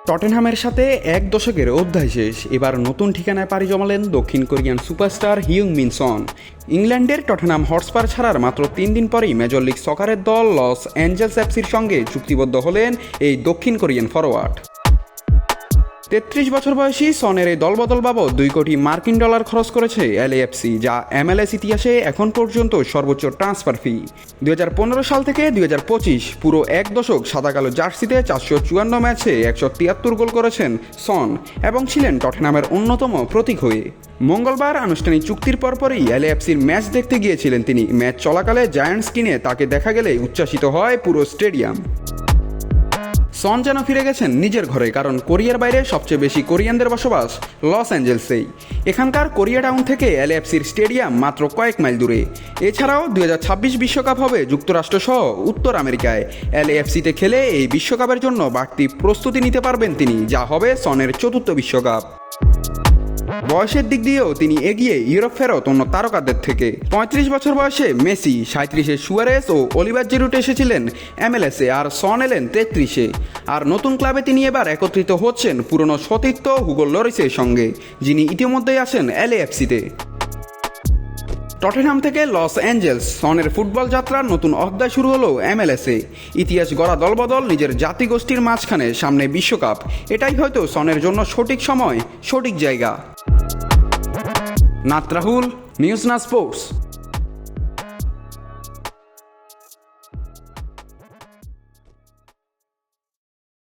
টটেনহামের সাথে এক দশকের অধ্যায় শেষ। এবার নতুন ঠিকানায় পাড়ি জমালেন দক্ষিণ কোরিয়ান সুপারস্টার হিউং-মিন সন। ইংল্যান্ডের টটেনহাম হটস্পার ছাড়ার মাত্র 3 দিন পরেই মেজর লিগ সকারের দল লস অ্যাঞ্জেলস এফসির সঙ্গে চুক্তিবদ্ধ হলেন এই দক্ষিণ কোরিয়ান ফরোয়ার্ড। 33 বছর বয়সী সনের এই দলবদল বাবদ 2 কোটি মার্কিন ডলার খরচ করেছে এলএএফসি, যা MLS ইতিহাসে এখন পর্যন্ত সর্বোচ্চ ট্রান্সফার ফি। 2015 সাল থেকে 2025 পুরো এক দশক সাদা কালো জার্সিতে 454 ম্যাচে 173 গোল করেছেন সন এবং ছিলেন টটেনহামের অন্যতম প্রতীক হয়ে। মঙ্গলবার আনুষ্ঠানিক চুক্তির পরপরই এলএএফসির ম্যাচ দেখতে গিয়েছিলেন তিনি। ম্যাচ চলাকালে জায়ান্ট স্ক্রিনে তাকে দেখা গেলে উচ্ছ্বাসিত হয় পুরো স্টেডিয়াম। সন যেন ফিরে গেছেন নিজের ঘরে, কারণ কোরিয়ার বাইরে সবচেয়ে বেশি কোরিয়ানদের বসবাস লস অ্যাঞ্জেলসেই। এখানকার কোরিয়া টাউন থেকে এলএএফসির স্টেডিয়াম মাত্র কয়েক মাইল দূরে। এছাড়াও 2026 বিশ্বকাপ হবে যুক্তরাষ্ট্রসহ উত্তর আমেরিকায়। এলএএফসিতে খেলে এই বিশ্বকাপের জন্য বাড়তি প্রস্তুতি নিতে পারবেন তিনি, যা হবে সনের 4র্থ বিশ্বকাপ। বয়সের দিক দিয়েও তিনি এগিয়ে ইউরোপ ফেরত অন্য তারকাদের থেকে। 35 বছর বয়সে মেসি, 37-এ সুয়ারেস ও অলিভার জিরুট এসেছিলেন MLS-এ, আর সন এলেন 33-এ। আর নতুন ক্লাবে তিনি এবার একত্রিত হচ্ছেন পুরনো সতীর্থ হুগো লরিসের সঙ্গে, যিনি ইতিমধ্যেই আছেন LAFC-তে। টটেনহাম থেকে লস অ্যাঞ্জেলস, সনের ফুটবল যাত্রার নতুন অধ্যায় শুরু হলো MLS-এ। ইতিহাস গড়া দলবদল, নিজের জাতিগোষ্ঠীর মাঝখানে, সামনে বিশ্বকাপ। এটাই হয়তো সনের জন্য সঠিক সময়, সঠিক জায়গা। নাত রাহুল, নিউজ না স্পোর্টস।